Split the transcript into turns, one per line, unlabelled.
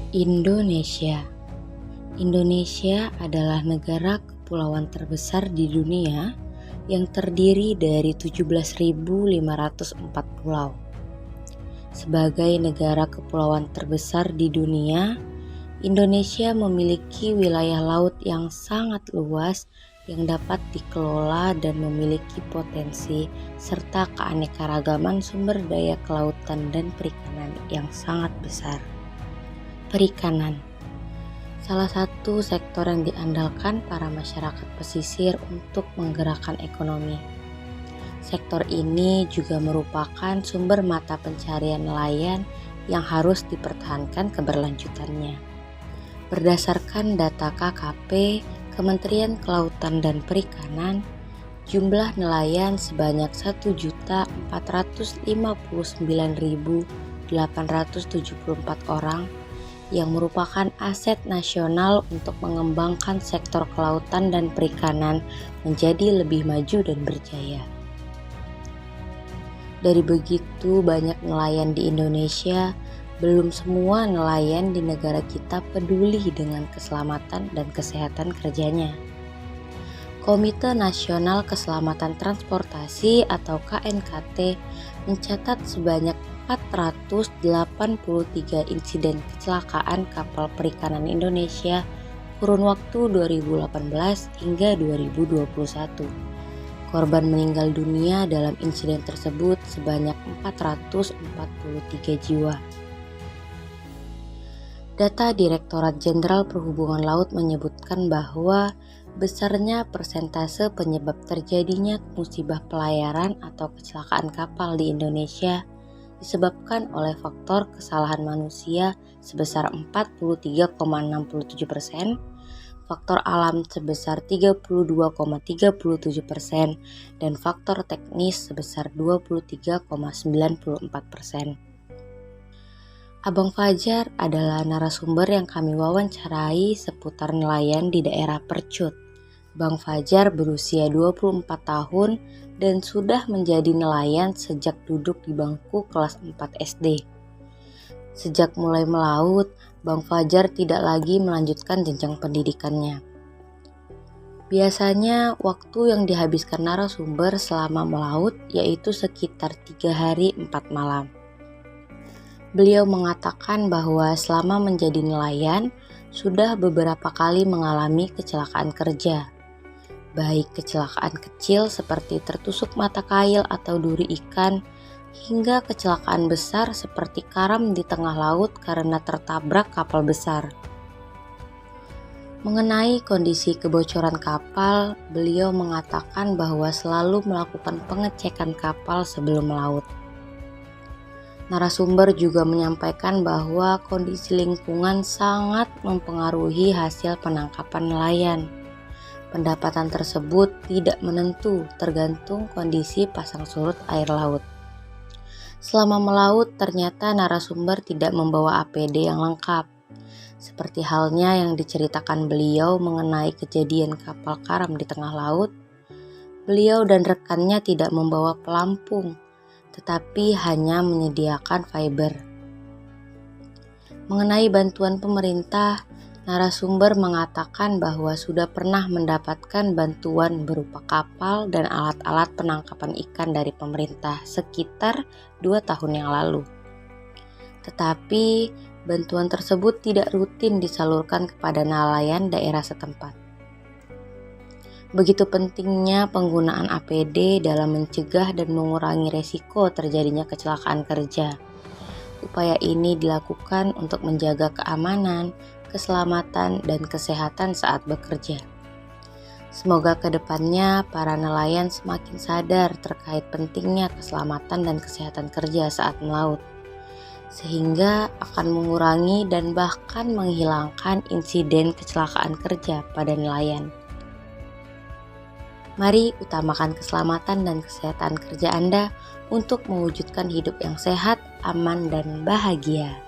Indonesia. Indonesia adalah negara kepulauan terbesar di dunia yang terdiri dari 17.504 pulau. Sebagai negara kepulauan terbesar di dunia, Indonesia memiliki wilayah laut yang sangat luas yang dapat dikelola dan memiliki potensi serta keanekaragaman sumber daya kelautan dan perikanan yang sangat besar. Perikanan, salah satu sektor yang diandalkan para masyarakat pesisir untuk menggerakkan ekonomi. Sektor ini juga merupakan sumber mata pencarian nelayan yang harus dipertahankan keberlanjutannya. Berdasarkan data KKP, Kementerian Kelautan dan Perikanan, jumlah nelayan sebanyak 1.459.874 orang yang merupakan aset nasional untuk mengembangkan sektor kelautan dan perikanan menjadi lebih maju dan berjaya. Dari begitu banyak nelayan di Indonesia, belum semua nelayan di negara kita peduli dengan keselamatan dan kesehatan kerjanya. Komite Nasional Keselamatan Transportasi atau KNKT mencatat sebanyak 483 insiden kecelakaan kapal perikanan Indonesia kurun waktu 2018 hingga 2021. Korban meninggal dunia dalam insiden tersebut sebanyak 443 jiwa. Data Direktorat Jenderal Perhubungan Laut menyebutkan bahwa besarnya persentase penyebab terjadinya musibah pelayaran atau kecelakaan kapal di Indonesia disebabkan oleh faktor kesalahan manusia sebesar 43,67%, faktor alam sebesar 32,37%, dan faktor teknis sebesar 23,94%. Abang Fajar adalah narasumber yang kami wawancarai seputar nelayan di daerah Percut. Bang Fajar berusia 24 tahun dan sudah menjadi nelayan sejak duduk di bangku kelas 4 SD. Sejak mulai melaut, Bang Fajar tidak lagi melanjutkan jenjang pendidikannya. Biasanya waktu yang dihabiskan narasumber selama melaut yaitu sekitar 3 hari 4 malam. Beliau mengatakan bahwa selama menjadi nelayan sudah beberapa kali mengalami kecelakaan kerja. Baik kecelakaan kecil seperti tertusuk mata kail atau duri ikan, hingga kecelakaan besar seperti karam di tengah laut karena tertabrak kapal besar. Mengenai kondisi kebocoran kapal, beliau mengatakan bahwa selalu melakukan pengecekan kapal sebelum melaut. Narasumber juga menyampaikan bahwa kondisi lingkungan sangat mempengaruhi hasil penangkapan nelayan. Pendapatan tersebut tidak menentu, tergantung kondisi pasang surut air laut. Selama melaut, ternyata narasumber tidak membawa APD yang lengkap. Seperti halnya yang diceritakan beliau mengenai kejadian kapal karam di tengah laut, beliau dan rekannya tidak membawa pelampung, tetapi hanya menyediakan fiber. Mengenai bantuan pemerintah, narasumber mengatakan bahwa sudah pernah mendapatkan bantuan berupa kapal dan alat-alat penangkapan ikan dari pemerintah sekitar 2 tahun yang lalu. Tetapi bantuan tersebut tidak rutin disalurkan kepada nelayan daerah setempat. Begitu pentingnya penggunaan APD dalam mencegah dan mengurangi resiko terjadinya kecelakaan kerja. Upaya ini dilakukan untuk menjaga keamanan, keselamatan, dan kesehatan saat bekerja. Semoga ke depannya para nelayan semakin sadar terkait pentingnya keselamatan dan kesehatan kerja saat melaut, sehingga akan mengurangi dan bahkan menghilangkan insiden kecelakaan kerja pada nelayan. Mari utamakan keselamatan dan kesehatan kerja Anda untuk mewujudkan hidup yang sehat, aman, dan bahagia.